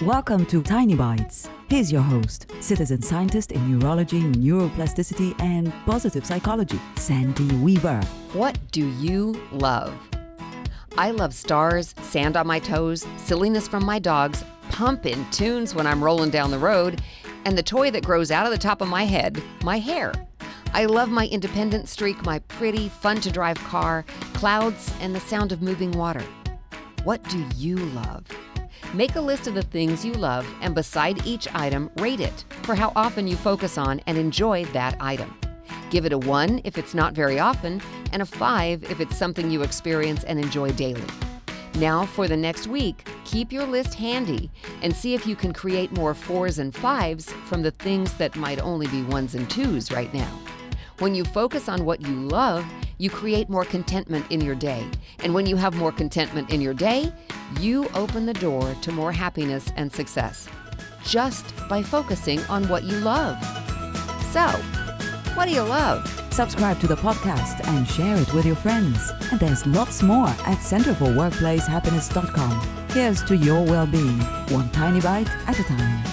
Welcome to Tiny Bites. Here's your host, citizen scientist in neurology, neuroplasticity, and positive psychology, Sandy Weaver. What do you love? I love stars, sand on my toes, silliness from my dogs, pumping tunes when I'm rolling down the road, and the toy that grows out of the top of my head, my hair. I love my independent streak, my pretty, fun-to-drive car, clouds, and the sound of moving water. What do you love? Make a list of the things you love, and beside each item, rate it for how often you focus on and enjoy that item. Give it a 1 if it's not very often, and a 5 if it's something you experience and enjoy daily. Now, for the next week, keep your list handy and see if you can create more 4s and 5s from the things that might only be 1s and 2s right now. When you focus on what you love, you create more contentment in your day. And when you have more contentment in your day, you open the door to more happiness and success, just by focusing on what you love. So, what do you love? Subscribe to the podcast and share it with your friends. And there's lots more at centerforworkplacehappiness.com. Here's to your well-being, one tiny bite at a time.